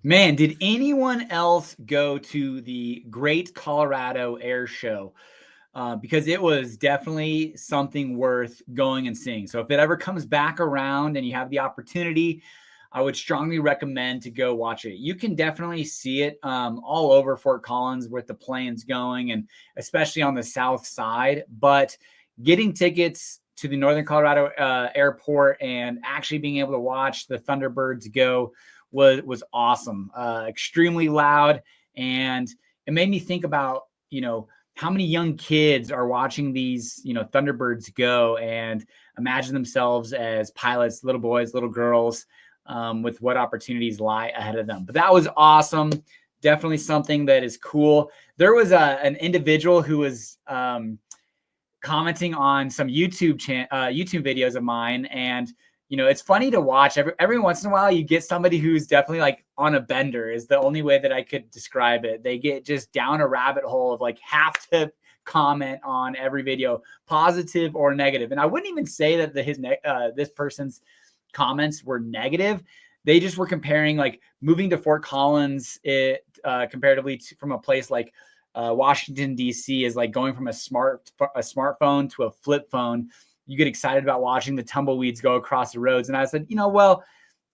Man, did anyone else go to the Great Colorado Air Show? Because it was definitely something worth going and seeing. So if it ever comes back around and you have the opportunity, I would strongly recommend to go watch it. You can definitely see it all over Fort Collins with the planes going, and especially on the south side. But getting tickets to the Northern Colorado airport and actually being able to watch the Thunderbirds go was awesome. Extremely loud, and it made me think about how many young kids are watching these Thunderbirds go and imagine themselves as pilots, little boys, little girls, with what opportunities lie ahead of them. But that was awesome. Definitely something that is cool. There was an individual who was commenting on some YouTube videos of mine, and it's funny to watch. Every once in a while, you get somebody who's definitely like on a bender, is the only way that I could describe it. They get just down a rabbit hole of like have to comment on every video, positive or negative. And I wouldn't even say that this person's comments were negative. They just were comparing like moving to Fort Collins comparatively from a place like Washington, D.C. is like going from a smartphone to a flip phone. You get excited about watching the tumbleweeds go across the roads. And I said,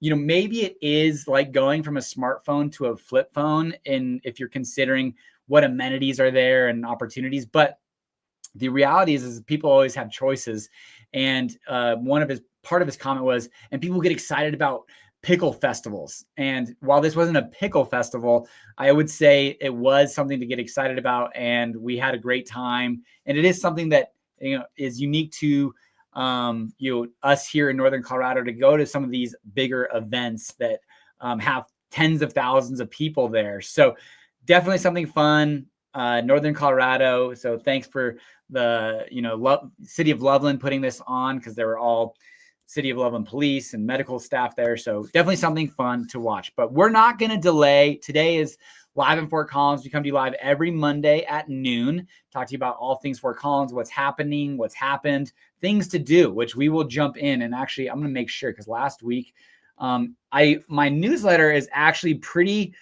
maybe it is like going from a smartphone to a flip phone, and if you're considering what amenities are there and opportunities. But the reality is people always have choices. And part of his comment was, and people get excited about pickle festivals. And while this wasn't a pickle festival, I would say it was something to get excited about, and we had a great time. And it is something that is unique to us here in Northern Colorado, to go to some of these bigger events that have tens of thousands of people there. So definitely something fun. Northern Colorado. So thanks for the City of Loveland putting this on, because there were all City of Loveland police and medical staff there. So definitely something fun to watch. But we're not going to delay. Today is Live in Fort Collins. We come to you live every Monday at noon. Talk to you about all things Fort Collins, what's happening, what's happened, things to do, which we will jump in. And actually, I'm going to make sure, because last week, my newsletter is actually pretty.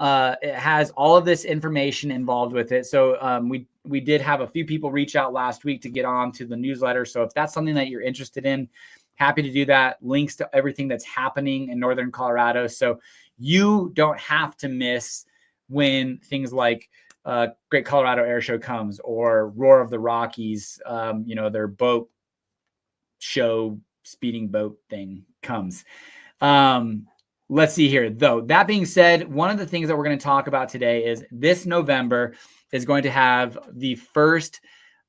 It has all of this information involved with it. So we did have a few people reach out last week to get on to the newsletter. So if that's something that you're interested in, happy to do that. Links to everything that's happening in Northern Colorado, so you don't have to miss when things like Great Colorado Air Show comes, or Roar of the Rockies, their boat show, speeding boat thing comes. Let's see here, though. That being said, one of the things that we're going to talk about today is this November is going to have the first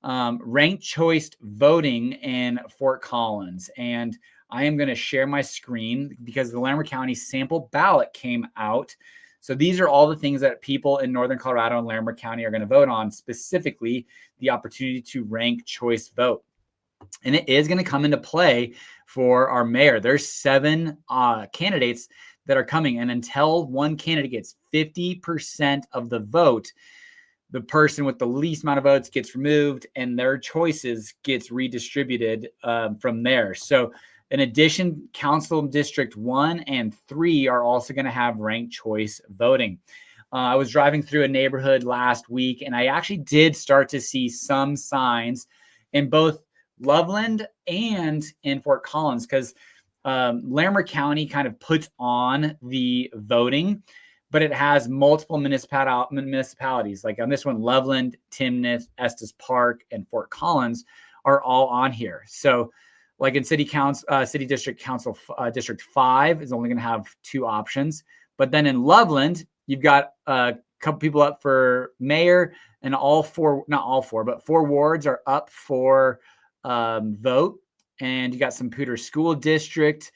ranked choice voting in Fort Collins. And I am going to share my screen because the Larimer County sample ballot came out. So these are all the things that people in Northern Colorado and Larimer County are going to vote on, specifically the opportunity to rank choice vote. And it is going to come into play for our mayor. There's 7 candidates that are coming. And until one candidate gets 50% of the vote, the person with the least amount of votes gets removed, and their choices gets redistributed from there. So in addition, Council District 1 and 3 are also going to have ranked choice voting. I was driving through a neighborhood last week, and I actually did start to see some signs in both Loveland and in Fort Collins, because Larimer County kind of puts on the voting, but it has multiple municipalities. Like on this one, Loveland, Timnath, Estes Park, and Fort Collins are all on here. So like in City District Council, District 5 is only going to have 2 options. But then in Loveland, you've got a couple people up for mayor, and not all four, but 4 wards are up for vote. And you got some Poudre School District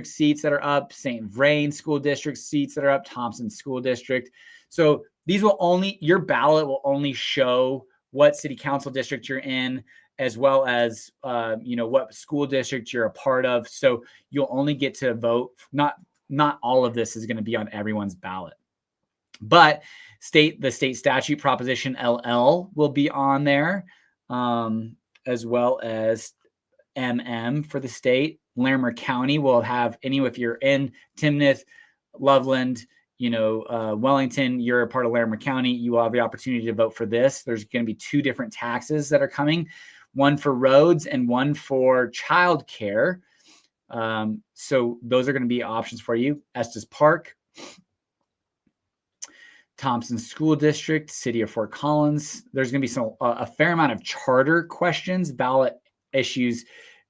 seats that are up, St. Vrain School District seats that are up, Thompson School District. So these your ballot will only show what city council district you're in, as well as, what school district you're a part of. So you'll only get to vote. Not all of this is going to be on everyone's ballot, but the state statute Proposition LL will be on there, as well as MM for the state. Larimer County will have if you're in Timnath, Loveland, Wellington, you're a part of Larimer County, you will have the opportunity to vote for this. There's going to be 2 different taxes that are coming, one for roads and one for childcare. So those are going to be options for you. Estes Park, Thompson School District, City of Fort Collins. There's going to be a fair amount of charter questions, ballot issues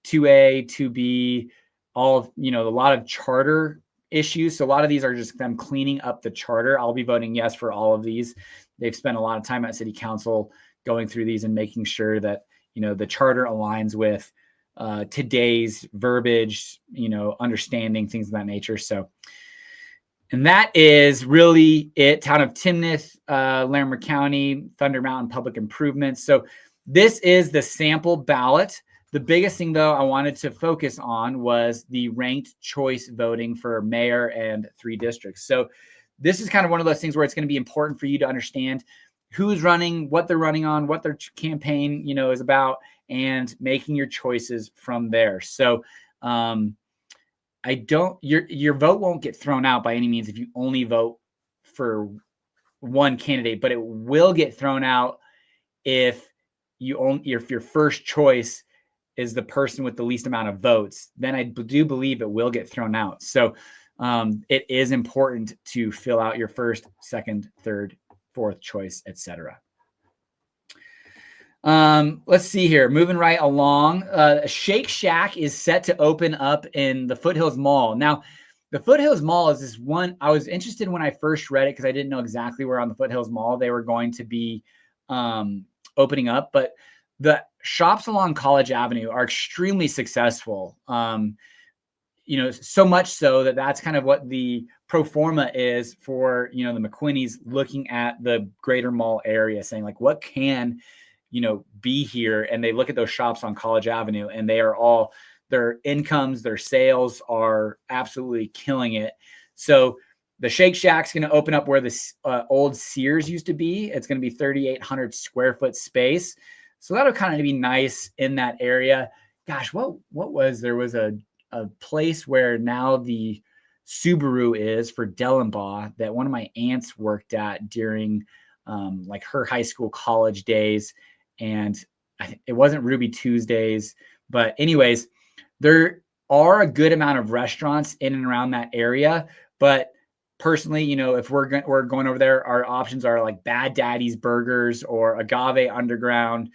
2A, 2B, a lot of charter issues. So a lot of these are just them cleaning up the charter. I'll be voting yes for all of these. They've spent a lot of time at City Council going through these and making sure that, the charter aligns with today's verbiage, understanding, things of that nature. So, and that is really it. Town of Timnath, Larimer County, Thunder Mountain Public Improvements. So this is the sample ballot. The biggest thing, though, I wanted to focus on was the ranked choice voting for mayor and 3 districts. So this is kind of one of those things where it's going to be important for you to understand who's running, what they're running on, what their campaign, is about, and making your choices from there. So your vote won't get thrown out by any means if you only vote for one candidate, but it will get thrown out if your first choice is the person with the least amount of votes. Then I do believe it will get thrown out. So it is important to fill out your first, second, third, fourth choice, etc. Let's see here. Moving right along. Shake Shack is set to open up in the Foothills Mall. Now, the Foothills Mall is this one. I was interested when I first read it because I didn't know exactly where on the Foothills Mall they were going to be opening up. But the shops along College Avenue are extremely successful. So much so that that's kind of what the pro forma is for, the McQuinney's looking at the greater mall area saying like, what can, be here? And they look at those shops on College Avenue and they are all, their incomes, their sales are absolutely killing it. So the Shake Shack's going to open up where the old Sears used to be. It's going to be 3,800 square foot space. So that'll kind of be nice in that area. Gosh, what was, there was a place where now the Subaru is for Dellenbaugh that one of my aunts worked at during like her high school, college days. And it wasn't Ruby Tuesdays, but anyways, there are a good amount of restaurants in and around that area. But personally, if we're going over there, our options are like Bad Daddy's Burgers or Agave Underground,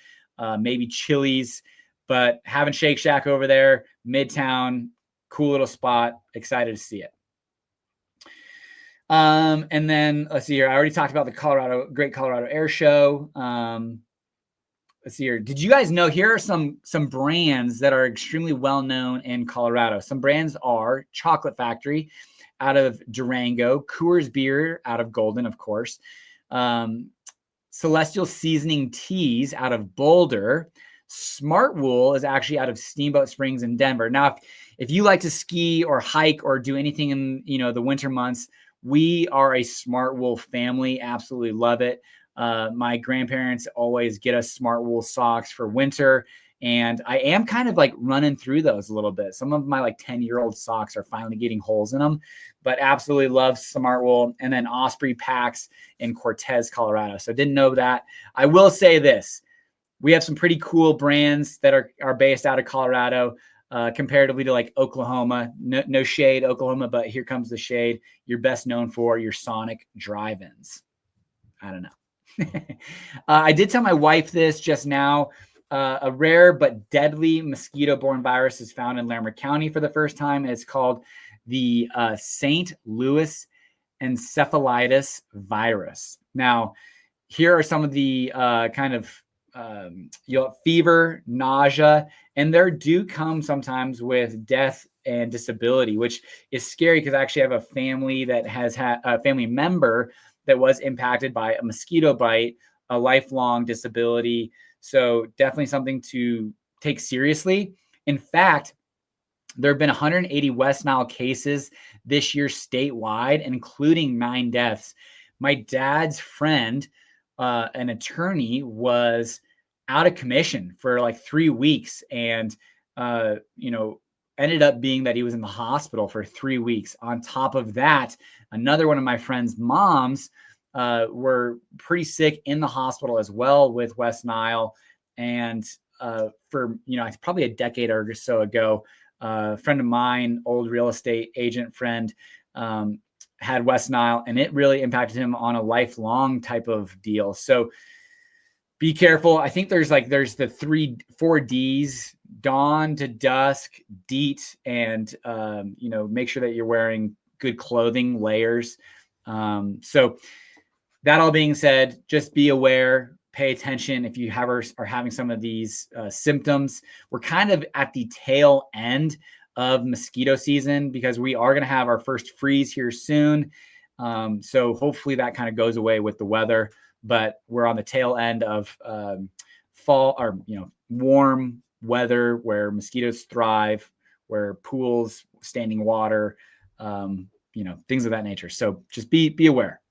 maybe Chili's. But having Shake Shack over there, Midtown, cool little spot. Excited to see it. And then let's see here. I already talked about the Great Colorado Air Show. Let's see here. Did you guys know, here are some brands that are extremely well known in Colorado. Some brands are Chocolate Factory out of Durango, Coors Beer out of Golden, of course, Celestial Seasoning Teas out of Boulder. Smart Wool is actually out of Steamboat Springs in Denver. Now, if you like to ski or hike or do anything in the winter months, we are a Smart Wool family. Absolutely love it. My grandparents always get us Smart Wool socks for winter, and I am kind of like running through those a little bit. Some of my like 10-year-old socks are finally getting holes in them, but absolutely love Smart Wool. And then Osprey Packs in Cortez, Colorado. So didn't know that. I will say this. We have some pretty cool brands that are based out of Colorado, comparatively to like Oklahoma. No shade, Oklahoma, but here comes the shade. You're best known for your Sonic drive-ins. I don't know. I did tell my wife this just now. A rare but deadly mosquito-borne virus is found in Larimer County for the first time. It's called the St. Louis encephalitis virus. Now, here are some of the fever, nausea, and there do come sometimes with death and disability, which is scary because I actually have a family that has had a family member that was impacted by a mosquito bite, a lifelong disability. So definitely something to take seriously. In fact, there have been 180 West Nile cases this year statewide, including 9 deaths. My dad's friend, an attorney, was out of commission for like 3 weeks, and ended up being that he was in the hospital for 3 weeks. On top of that, another one of my friend's moms were pretty sick in the hospital as well with West Nile. And for, it's probably a decade or so ago, a friend of mine, old real estate agent friend, had West Nile, and it really impacted him on a lifelong type of deal. So be careful. I think there's the 4 Ds: dawn to dusk, DEET, and make sure that you're wearing good clothing, layers. So that all being said, just be aware, pay attention if you are having some of these symptoms. We're kind of at the tail end of mosquito season because we are going to have our first freeze here soon. So hopefully that kind of goes away with the weather, but we're on the tail end of fall or, warm weather where mosquitoes thrive, where pools, standing water, things of that nature. So just be aware.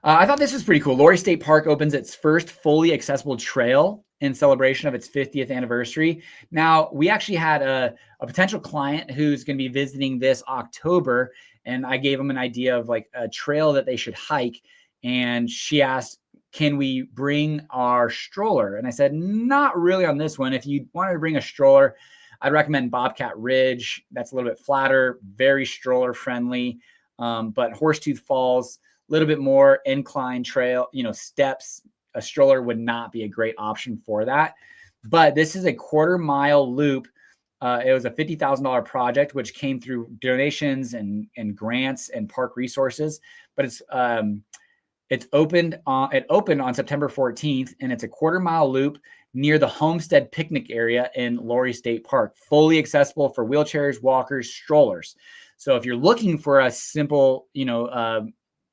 I thought this was pretty cool. Laurie State Park opens its first fully accessible trail in celebration of its 50th anniversary. Now, we actually had a potential client who's going to be visiting this October, and I gave them an idea of like a trail that they should hike. And she asked, can we bring our stroller? And I said, not really on this one. If you wanted to bring a stroller, I'd recommend Bobcat Ridge. That's a little bit flatter, very stroller friendly. But Horsetooth Falls, a little bit more incline trail, steps. A stroller would not be a great option for that. But this is a 1/4-mile loop. It was a $50,000 project, which came through donations and grants and park resources. But it opened on September 14th, and it's a 1/4-mile loop near the Homestead picnic area in Laurie State Park, fully accessible for wheelchairs, walkers, strollers. So if you're looking for a simple,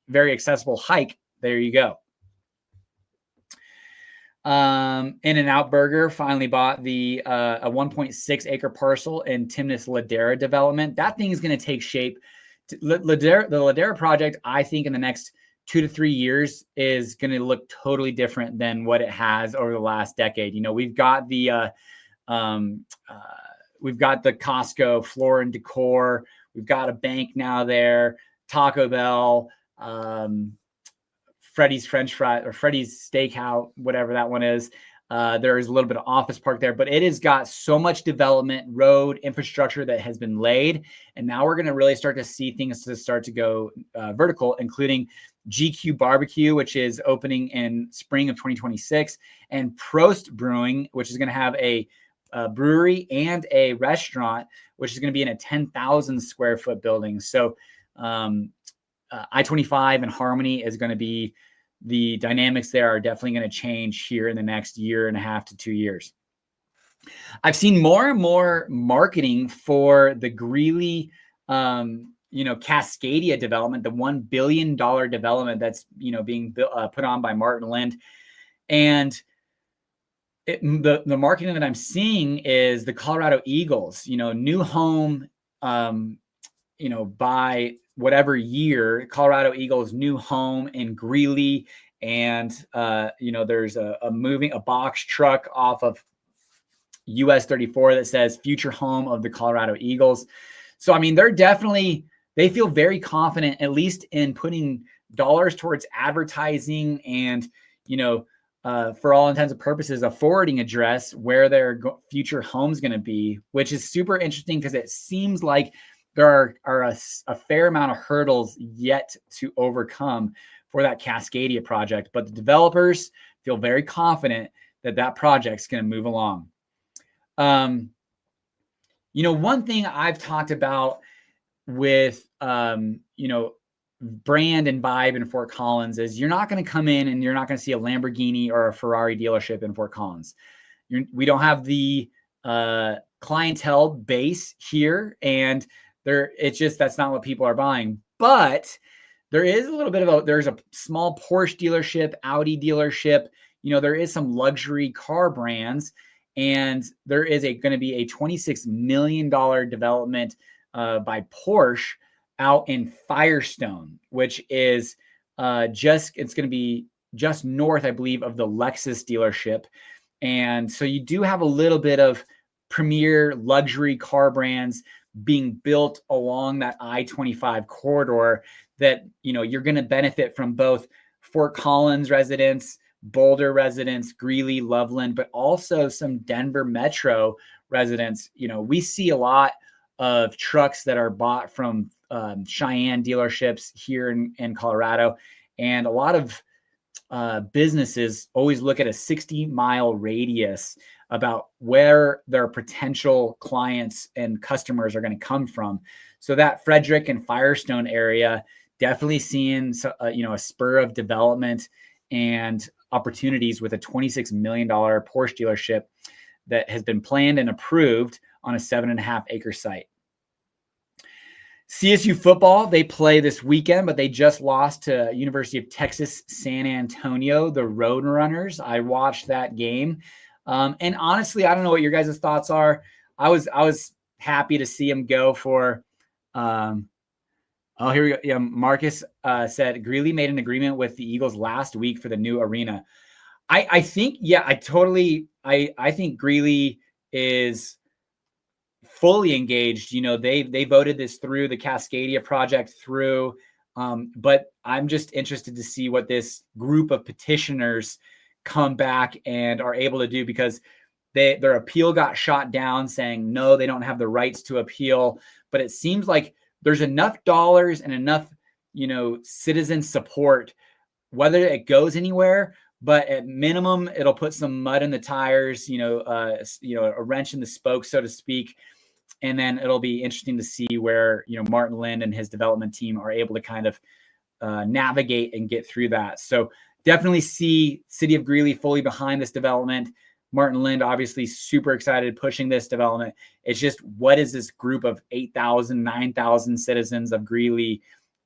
very accessible hike, there you go. In-N-Out Burger finally bought a 1.6 acre parcel in Timnath Lera development. That thing is going to take shape. The Lera project, I think, in the next 2 to 3 years is going to look totally different than what it has over the last decade. We've got the Costco floor and decor. We've got a bank now there, Taco Bell, Freddy's French Fry or Freddy's Steakhouse, whatever that one is. There is a little bit of office park there, but it has got so much development, road infrastructure that has been laid. And now we're going to really start to see things to start to go vertical, including GQ Barbecue, which is opening in spring of 2026, and Prost Brewing, which is going to have a brewery and a restaurant, which is going to be in a 10,000 square foot building. So I-25 and Harmony is going to be, the dynamics there are definitely going to change here in the next 1.5 to 2 years. I've seen more and more marketing for the Greeley, Cascadia development, the $1 billion development that's, being put on by Martin Lind. And the marketing that I'm seeing is the Colorado Eagles, new home, by whatever year, Colorado Eagles new home in Greeley. And, there's a box truck off of US 34 that says future home of the Colorado Eagles. So, they feel very confident, at least in putting dollars towards advertising and, for all intents and purposes, a forwarding address where their future home's going to be, which is super interesting because it seems like there are a fair amount of hurdles yet to overcome for that Cascadia project. But the developers feel very confident that that project's going to move along. One thing I've talked about with, brand and vibe in Fort Collins is you're not going to come in and you're not going to see a Lamborghini or a Ferrari dealership in Fort Collins. We don't have the clientele base here, and that's not what people are buying. But there is a little bit of there's a small Porsche dealership, Audi dealership. There is some luxury car brands, and there is going to be a $26 million development by Porsche out in Firestone, which is it's going to be just north, I believe, of the Lexus dealership. And so you do have a little bit of premier luxury car brands being built along that I-25 corridor that, you're going to benefit from both Fort Collins residents, Boulder residents, Greeley, Loveland, but also some Denver Metro residents. We see a lot of trucks that are bought from Cheyenne dealerships here in Colorado, and a lot of businesses always look at a 60-mile radius about where their potential clients and customers are going to come from. So that Frederick and Firestone area, definitely seeing a spur of development and opportunities with a $26 million Porsche dealership that has been planned and approved on a 7.5-acre site. CSU football, they play this weekend, but they just lost to University of Texas San Antonio, the Roadrunners. I watched that game. And honestly, I don't know what your guys' thoughts are. I was happy to see him go for here we go. Yeah, Marcus said Greeley made an agreement with the Eagles last week for the new arena. I think, I think Greeley is fully engaged. They voted this through, the Cascadia project through, but I'm just interested to see what this group of petitioners come back and are able to do, because their appeal got shot down saying, no, they don't have the rights to appeal. But it seems like there's enough dollars and enough, citizen support, whether it goes anywhere, but at minimum, it'll put some mud in the tires, a wrench in the spoke, so to speak. And then it'll be interesting to see where, Martin Lind and his development team are able to kind of navigate and get through that. So definitely see City of Greeley fully behind this development. Martin Lind, obviously super excited pushing this development. It's just, what is this group of 8,000, 9,000 citizens of Greeley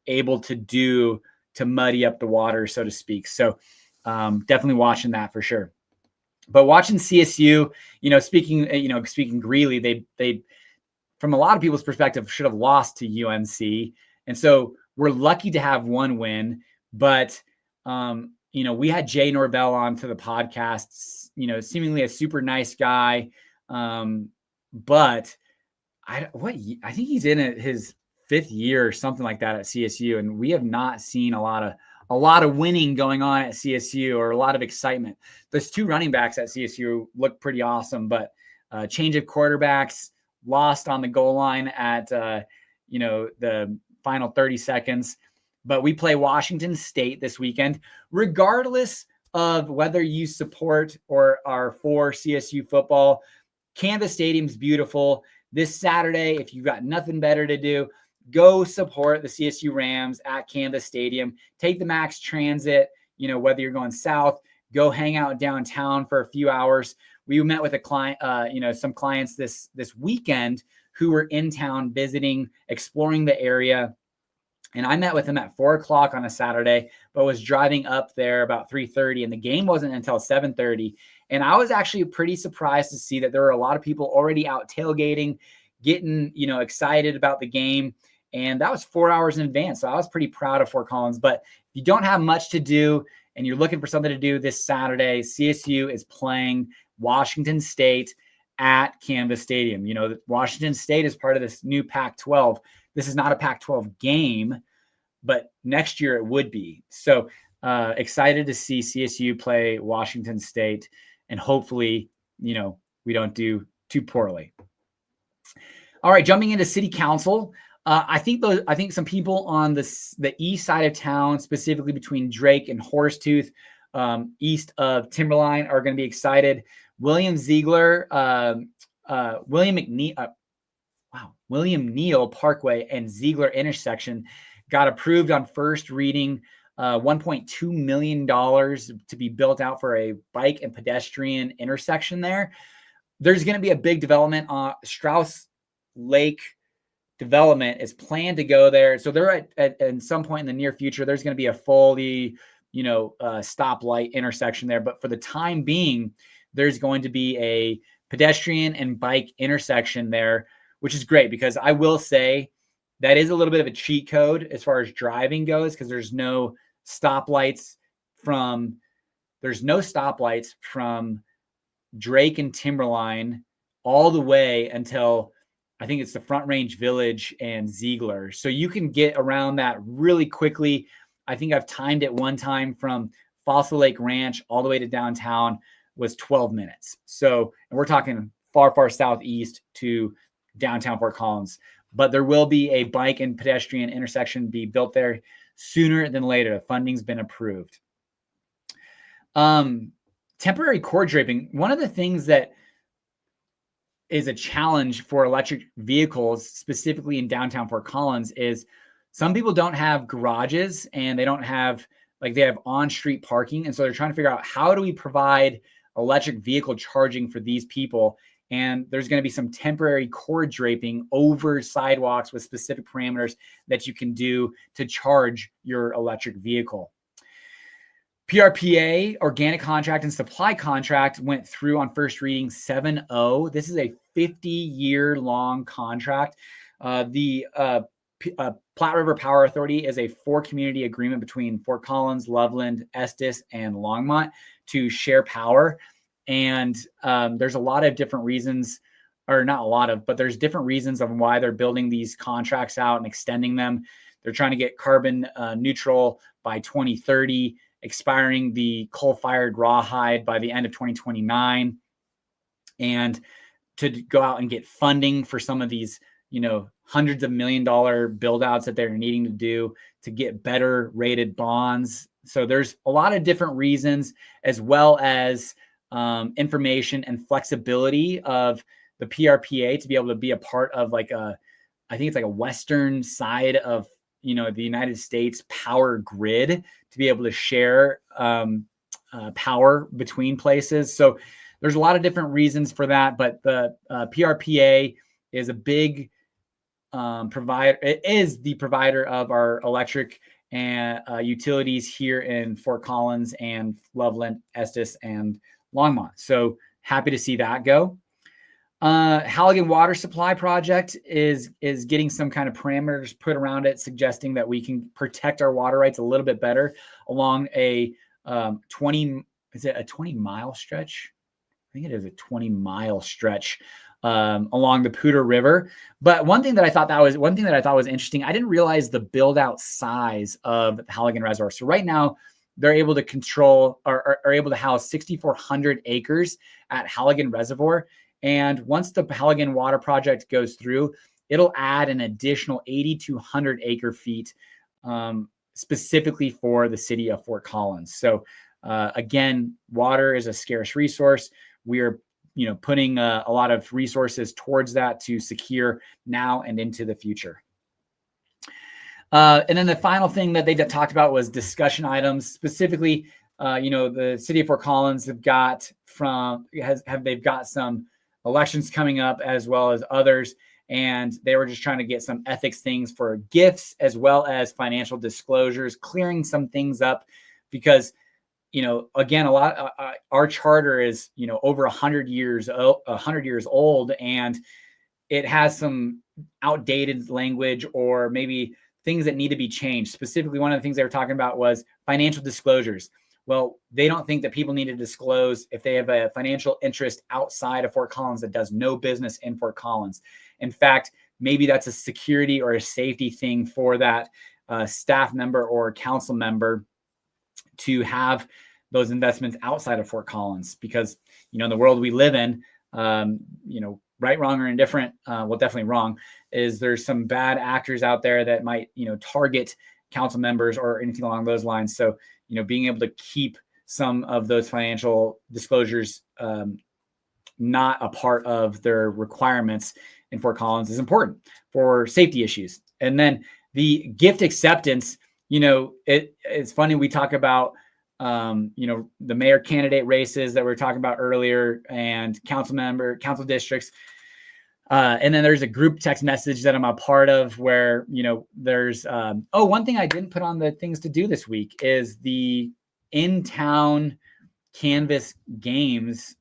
able to do to muddy up the water, so to speak? So definitely watching that for sure. But watching CSU, speaking Greeley, they from a lot of people's perspective should have lost to UNC. And so we're lucky to have one win, but we had Jay Norvell on for the podcast, seemingly a super nice guy. But I think he's in his 5th year or something like that at CSU. And we have not seen a lot of winning going on at CSU, or a lot of excitement. Those 2 running backs at CSU look pretty awesome, but change of quarterbacks, lost on the goal line at, the final 30 seconds. But we play Washington State this weekend. Regardless of whether you support or are for CSU football, Canvas Stadium's beautiful. This Saturday, if you've got nothing better to do, go support the CSU Rams at Canvas Stadium. Take the Max Transit, whether you're going south, go hang out downtown for a few hours. We met with a client, some clients this weekend who were in town visiting, exploring the area. And I met with him at 4:00 on a Saturday, but was driving up there about 3:30, and the game wasn't until 7:30. And I was actually pretty surprised to see that there were a lot of people already out tailgating, getting, excited about the game. And that was 4 hours in advance. So I was pretty proud of Fort Collins. But if you don't have much to do and you're looking for something to do this Saturday, CSU is playing Washington State at Canvas Stadium. Washington State is part of this new Pac-12. This is not a Pac-12 game, but next year it would be. So excited to see CSU play Washington State, and hopefully, we don't do too poorly. All right, jumping into city council. I think some people on the east side of town, specifically between Drake and Horsetooth, east of Timberline, are going to be excited. William Neal Parkway and Ziegler intersection got approved on first reading, $1.2 million to be built out for a bike and pedestrian intersection there. There's going to be a big development on Strauss Lake development is planned to go there. So they're at some point in the near future, there's going to be a fully, stoplight intersection there. But for the time being, there's going to be a pedestrian and bike intersection there, which is great, because I will say that is a little bit of a cheat code as far as driving goes, because there's no stoplights from Drake and Timberline all the way until I think it's the Front Range Village and Ziegler. So you can get around that really quickly. I think I've timed it one time from Fossil Lake Ranch all the way to downtown was 12 minutes. So, and we're talking far, far southeast to downtown Fort Collins. But there will be a bike and pedestrian intersection be built there sooner than later. The funding's been approved. Temporary cord draping. One of the things that is a challenge for electric vehicles, specifically in downtown Fort Collins, is some people don't have garages and they don't have, like, they have on-street parking. And so they're trying to figure out, how do we provide electric vehicle charging for these people? And there's going to be some temporary cord draping over sidewalks with specific parameters that you can do to charge your electric vehicle. PRPA, organic contract and supply contract, went through on first reading 7-0. This is a 50-year-long contract. The Platte River Power Authority is a 4-community agreement between Fort Collins, Loveland, Estes, and Longmont to share power. And there's a lot of different reasons, or not a lot of, but there's different reasons of why they're building these contracts out and extending them. They're trying to get carbon neutral by 2030, expiring the coal-fired rawhide by the end of 2029, and to go out and get funding for some of these, hundreds of $1 million build outs that they're needing to do to get better rated bonds. So there's a lot of different reasons, as well as information and flexibility of the PRPA to be able to be a part of I think it's like a western side of, the United States power grid, to be able to share power between places. So there's a lot of different reasons for that, but the PRPA is a big provider. It is the provider of our electric and utilities here in Fort Collins and Loveland, Estes, and Longmont. So happy to see that go. Halligan Water Supply Project is getting some kind of parameters put around it, suggesting that we can protect our water rights a little bit better along a 20-mile stretch? I think it is a 20-mile stretch along the Poudre River. But one thing that I thought was interesting, I didn't realize the build out size of the Halligan Reservoir. So right now, they're able to control or are able to house 6,400 acres at Halligan Reservoir. And once the Halligan Water Project goes through, it'll add an additional 8,200 acre feet specifically for the city of Fort Collins. So again, water is a scarce resource. We are putting a lot of resources towards that to secure now and into the future. And then the final thing that they talked about was discussion items. Specifically, the city of Fort Collins they've got some elections coming up, as well as others, and they were just trying to get some ethics things for gifts, as well as financial disclosures, clearing some things up, because again, our charter is over 100 years old, and it has some outdated language or maybe things that need to be changed. Specifically, one of the things they were talking about was financial disclosures. Well, they don't think that people need to disclose if they have a financial interest outside of Fort Collins that does no business in Fort Collins. In fact, maybe that's a security or a safety thing for that staff member or council member to have those investments outside of Fort Collins, because, in the world we live in, right, wrong, or indifferent, well, definitely wrong, is there's some bad actors out there that might, target council members or anything along those lines. So, being able to keep some of those financial disclosures not a part of their requirements in Fort Collins is important for safety issues. And then the gift acceptance, it's funny, we talk about, the mayor candidate races that we were talking about earlier, and council districts. And then there's a group text message that I'm a part of where, there's, one thing I didn't put on the things to do this week is the in-town canvas games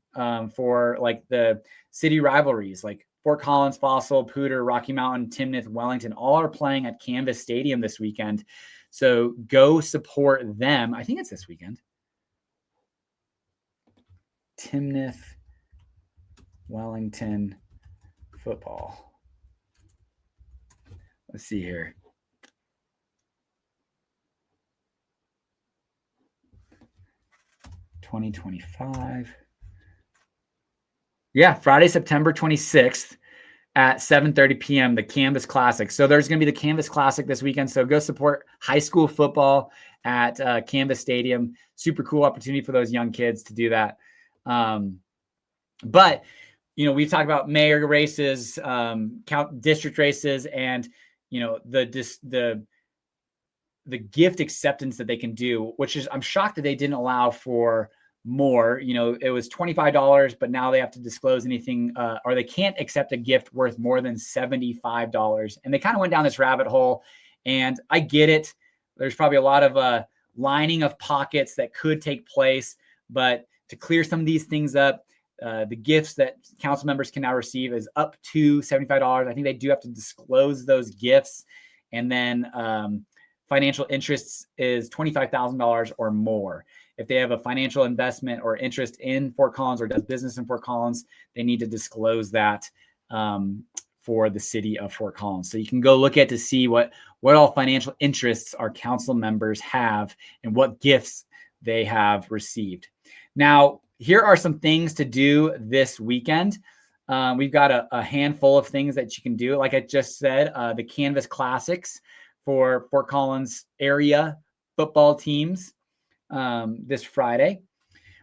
for like the city rivalries, like Fort Collins, Fossil, Poudre, Rocky Mountain, Timnath, Wellington, all are playing at Canvas Stadium this weekend. So go support them. I think it's this weekend. Timnath Wellington football. Let's see here. $2025. Yeah, Friday, September 26th at 7:30 p.m., the Canvas Classic. So there's going to be the Canvas Classic this weekend. So go support high school football at Canvas Stadium. Super cool opportunity for those young kids to do that. But, you know, we've talked about mayor races, district races, and, you know, the gift acceptance that they can do, which is, I'm shocked that they didn't allow for more. You know, it was $25, but now they have to disclose anything, or they can't accept a gift worth more than $75. And they kind of went down this rabbit hole, and I get it. There's probably a lot of lining of pockets that could take place, but to clear some of these things up, the gifts that council members can now receive is up to $75. I think they do have to disclose those gifts. And then financial interests is $25,000 or more. If they have a financial investment or interest in Fort Collins or does business in Fort Collins, they need to disclose that for the city of Fort Collins. So you can go look at to see what all financial interests our council members have and what gifts they have received. Now, here are some things to do this weekend. We've got a handful of things that you can do. Like I just said, the Canvas Classics for Fort Collins area football teams this Friday.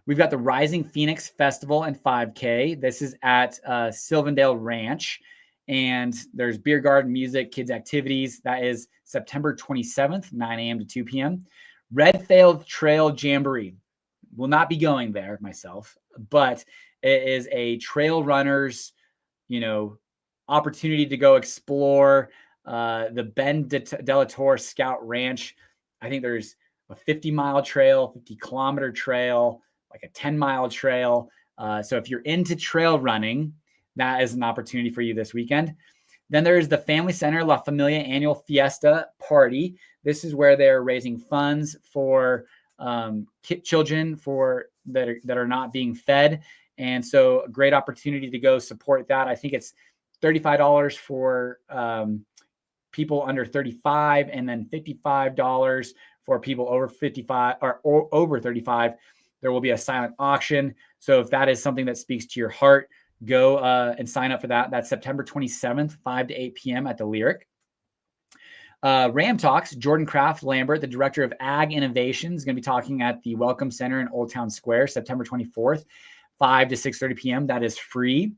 We've got the Rising Phoenix Festival and 5K. This is at Sylvandale Ranch. And there's beer garden, music, kids activities. That is September 27th, 9 a.m. to 2 p.m. Redfield Trail Jamboree. Will not be going there myself, but it is a trail runners, you know, opportunity to go explore the Ben de la Torre Scout Ranch. I think there's a 50-mile trail, 50-kilometer trail, like a 10-mile trail. So if you're into trail running, that is an opportunity for you this weekend. Then there's the Family Center La Familia Annual Fiesta Party. This is where they're raising funds for children that are not being fed. And so a great opportunity to go support that. I think it's $35 for people under 35 and then $55 for people over 55 or over 35. There will be a silent auction. So if that is something that speaks to your heart, go and sign up for that. That's September 27th, 5 to 8 p.m. at the Lyric. Ram Talks, Jordan Kraft Lambert, the Director of Ag Innovation, is going to be talking at the Welcome Center in Old Town Square, September 24th, 5 to 6:30 p.m. That is free.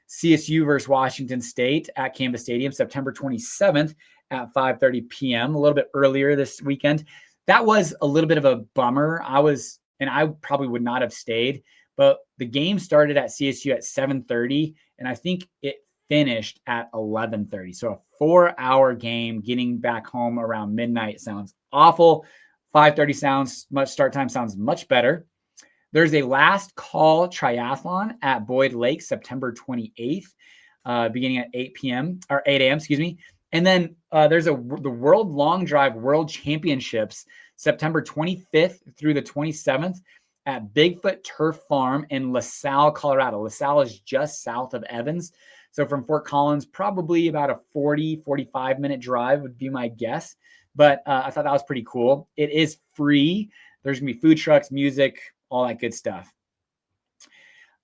CSU versus Washington State at Canvas Stadium, September 27th at 5:30 p.m., a little bit earlier this weekend. That was a little bit of a bummer. I probably would not have stayed, but the game started at CSU at 7:30, and I think it finished at 11:30. So a 4-hour game. Getting back home around midnight sounds awful. 5:30 start time sounds much better. There's a last call triathlon at Boyd Lake, September 28th, beginning at 8 a.m. And then there's the World Long Drive World Championships, September 25th through the 27th at Bigfoot Turf Farm in LaSalle, Colorado. LaSalle is just south of Evans. So from Fort Collins, probably about a 45 minute drive would be my guess. But I thought that was pretty cool. It is free. There's going to be food trucks, music, all that good stuff.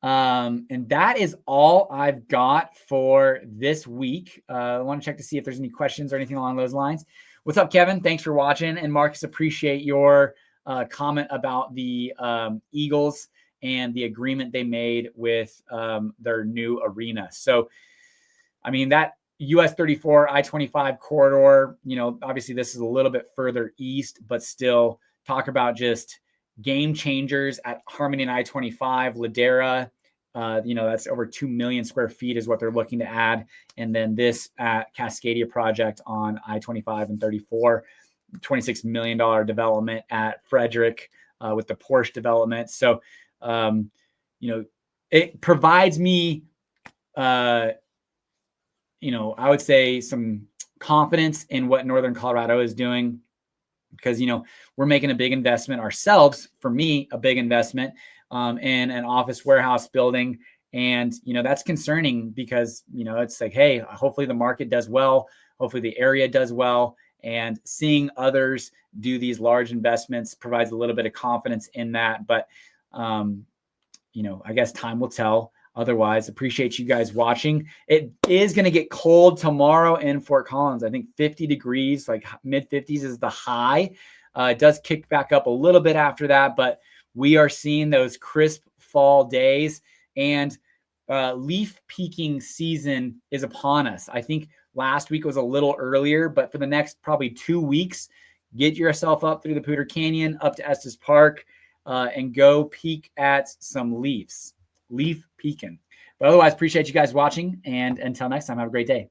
And that is all I've got for this week. I want to check to see if there's any questions or anything along those lines. What's up, Kevin? Thanks for watching. And Marcus, appreciate your comment about the Eagles and the agreement they made with their new arena. So, I mean, that US 34 I-25 corridor, you know, obviously this is a little bit further east, but still talk about just game changers at Harmony and I-25, Ladera, you know, that's over 2 million square feet is what they're looking to add. And then this at Cascadia project on I-25 and 34, $26 million development at Frederick with the Porsche development. So, you know, it provides me, you know, I would say some confidence in what Northern Colorado is doing, because, you know, we're making a big investment ourselves, for me, a big investment in an office warehouse building. And, that's concerning because, it's like, hey, hopefully the market does well. Hopefully the area does well. And seeing others do these large investments provides a little bit of confidence in that. But, I guess time will tell. Otherwise, appreciate you guys watching. It is going to get cold tomorrow in Fort Collins. I think 50 degrees, like mid 50s is the high. It does kick back up a little bit after that, but we are seeing those crisp fall days, and leaf peaking season is upon us. I think last week was a little earlier, but for the next probably 2 weeks, get yourself up through the Poudre Canyon, up to Estes Park, and go peek at some leaf peeking. But otherwise, appreciate you guys watching, and until next time, have a great day.